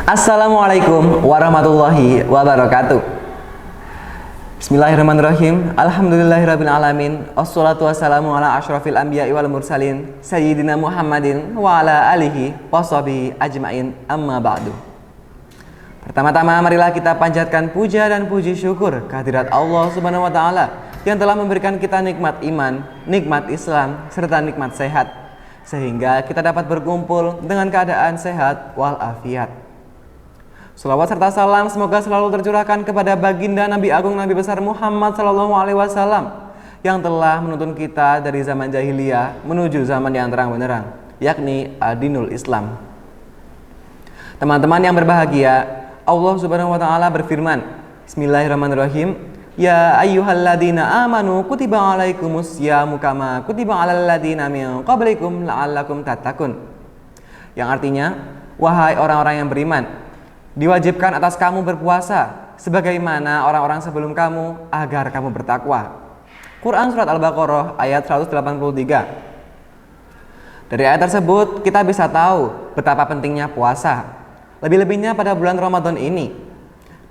Assalamualaikum warahmatullahi wabarakatuh. Bismillahirrahmanirrahim. Alhamdulillahirabbil alamin. Wassalatu wassalamu ala asyrafil anbiya'i wal mursalin sayyidina Muhammadin wa ala alihi washabihi ajmain. Amma ba'du. Pertama-tama marilah kita panjatkan puja dan puji syukur kehadirat Allah Subhanahu wa taala yang telah memberikan kita nikmat iman, nikmat Islam serta nikmat sehat sehingga kita dapat berkumpul dengan keadaan sehat walafiat. Salawat serta salam semoga selalu tercurahkan kepada baginda Nabi Agung Nabi Besar Muhammad SAW yang telah menuntun kita dari zaman jahiliyah menuju zaman yang terang benderang, yakni Adinul Islam. Teman-teman yang berbahagia, Allah Subhanahu wa taala berfirman, Bismillahirrahmanirrahim, Ya ayyuhalladzina amanu kutiba alaikumusyamu kama kutiba alal ladzina min qablikum la'allakum tattaqun. Yang artinya, wahai orang-orang yang beriman, diwajibkan atas kamu berpuasa sebagaimana orang-orang sebelum kamu agar kamu bertakwa. Quran Surat Al-Baqarah ayat 183. Dari ayat tersebut kita bisa tahu betapa pentingnya puasa, lebih-lebihnya pada bulan Ramadan ini.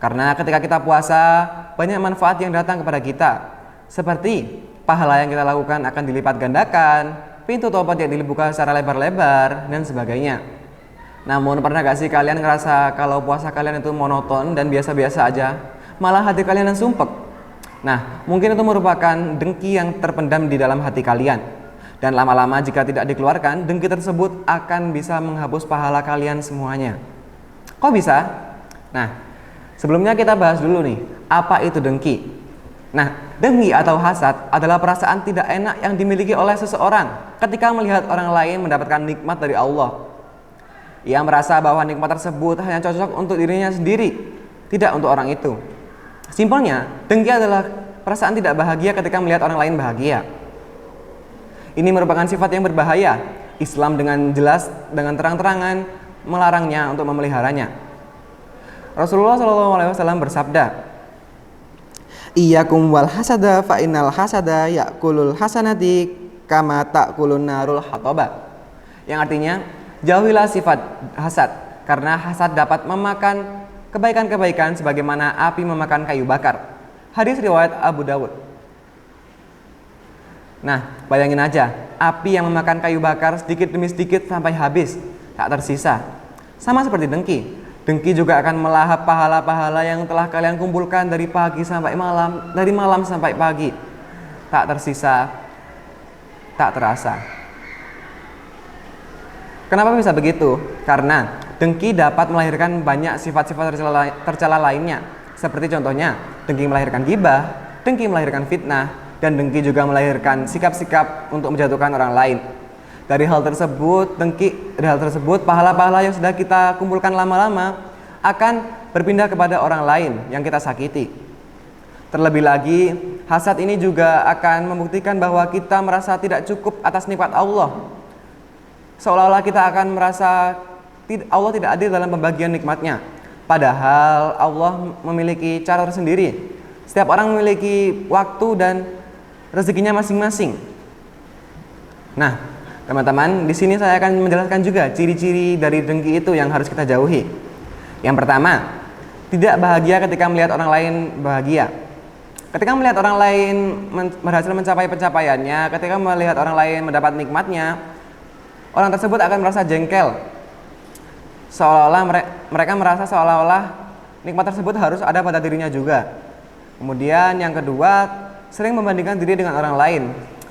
Karena ketika kita puasa, banyak manfaat yang datang kepada kita, seperti pahala yang kita lakukan akan dilipat gandakan, pintu tobat yang dibuka secara lebar-lebar, dan sebagainya. Namun pernah gak sih kalian ngerasa kalau puasa kalian itu monoton dan biasa-biasa aja, malah hati kalian yang sumpek? Nah, mungkin itu merupakan dengki yang terpendam di dalam hati kalian. Dan lama-lama jika tidak dikeluarkan, dengki tersebut akan bisa menghapus pahala kalian semuanya. Kok bisa? Nah, sebelumnya kita bahas dulu nih, apa itu dengki? Nah, dengki atau hasad adalah perasaan tidak enak yang dimiliki oleh seseorang ketika melihat orang lain mendapatkan nikmat dari Allah. Ia merasa bahwa nikmat tersebut hanya cocok untuk dirinya sendiri, tidak untuk orang itu. Simpelnya, dengki adalah perasaan tidak bahagia ketika melihat orang lain bahagia. Ini merupakan sifat yang berbahaya. Islam dengan jelas, dengan terang-terangan melarangnya untuk memeliharanya. Rasulullah SAW bersabda, Iyyakum wal hasada fa innal hasada ya'kulul hasanati kama ta'kulun narul hataba. Yang artinya, jauhilah sifat hasad, karena hasad dapat memakan kebaikan-kebaikan sebagaimana api memakan kayu bakar. Hadis riwayat Abu Dawud. Nah, bayangin aja, api yang memakan kayu bakar sedikit demi sedikit sampai habis, tak tersisa. Sama seperti dengki. Dengki juga akan melahap pahala-pahala yang telah kalian kumpulkan dari pagi sampai malam, dari malam sampai pagi. Tak tersisa, tak terasa. Kenapa bisa begitu? Karena dengki dapat melahirkan banyak sifat-sifat tercela lainnya. Seperti contohnya, dengki melahirkan ghibah, dengki melahirkan fitnah, dan dengki juga melahirkan sikap-sikap untuk menjatuhkan orang lain. Dari hal tersebut, pahala-pahala yang sudah kita kumpulkan lama-lama akan berpindah kepada orang lain yang kita sakiti. Terlebih lagi, hasad ini juga akan membuktikan bahwa kita merasa tidak cukup atas nikmat Allah. Seolah-olah kita akan merasa Allah tidak adil dalam pembagian nikmatnya. Padahal Allah memiliki cara tersendiri. Setiap orang memiliki waktu dan rezekinya masing-masing. Nah, teman-teman, di sini saya akan menjelaskan juga ciri-ciri dari dengki itu yang harus kita jauhi. Yang pertama, tidak bahagia ketika melihat orang lain bahagia. Ketika melihat orang lain berhasil mencapai pencapaiannya, ketika melihat orang lain mendapat nikmatnya, orang tersebut akan merasa jengkel, seolah-olah mereka merasa seolah-olah nikmat tersebut harus ada pada dirinya juga. Kemudian yang kedua, sering membandingkan diri dengan orang lain.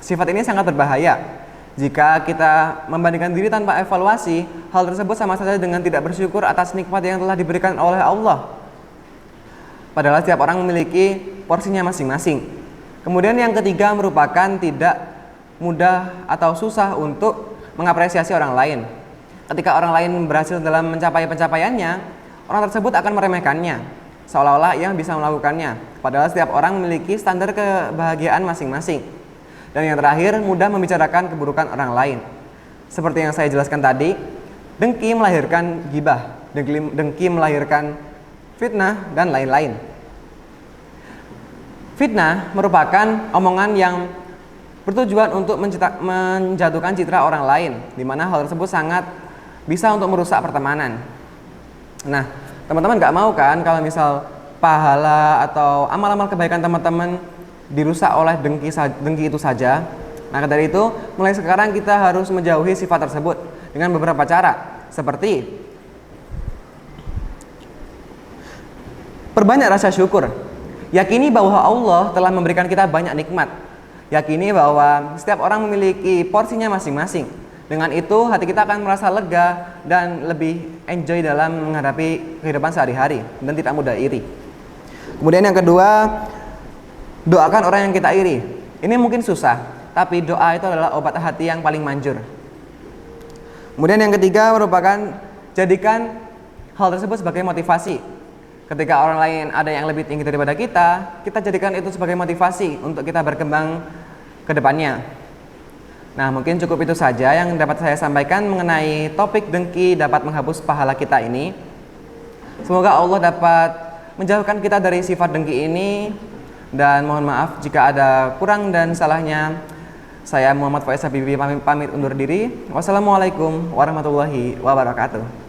Sifat ini sangat berbahaya. Jika kita membandingkan diri tanpa evaluasi, hal tersebut sama saja dengan tidak bersyukur atas nikmat yang telah diberikan oleh Allah. Padahal setiap orang memiliki porsinya masing-masing. Kemudian yang ketiga merupakan tidak mudah atau susah untuk mengapresiasi orang lain. Ketika orang lain berhasil dalam mencapai pencapaiannya, orang tersebut akan meremehkannya, seolah-olah ia bisa melakukannya. Padahal setiap orang memiliki standar kebahagiaan masing-masing. Dan yang terakhir, mudah membicarakan keburukan orang lain. Seperti yang saya jelaskan tadi, dengki melahirkan ghibah, dengki melahirkan fitnah, dan lain-lain. Fitnah merupakan omongan yang bertujuan untuk menjatuhkan citra orang lain, di mana hal tersebut sangat bisa untuk merusak pertemanan. Nah, teman-teman nggak mau kan kalau misal pahala atau amal-amal kebaikan teman-teman dirusak oleh dengki itu saja. Maka dari itu, mulai sekarang kita harus menjauhi sifat tersebut dengan beberapa cara, seperti perbanyak rasa syukur. Yakini bahwa Allah telah memberikan kita banyak nikmat. Yakini bahwa setiap orang memiliki porsinya masing-masing. Dengan itu hati kita akan merasa lega dan lebih enjoy dalam menghadapi kehidupan sehari-hari dan tidak mudah iri. Kemudian yang kedua, doakan orang yang kita iri. Ini mungkin susah, tapi doa itu adalah obat hati yang paling manjur. Kemudian yang ketiga merupakan jadikan hal tersebut sebagai motivasi. Ketika orang lain ada yang lebih tinggi daripada kita jadikan itu sebagai motivasi untuk kita berkembang ke depannya. Nah, mungkin cukup itu saja yang dapat saya sampaikan mengenai topik dengki dapat menghapus pahala kita ini. Semoga Allah dapat menjauhkan kita dari sifat dengki ini, dan mohon maaf jika ada kurang dan salahnya. Saya Muhammad Faiz Habibi pamit undur diri. Wassalamualaikum warahmatullahi wabarakatuh.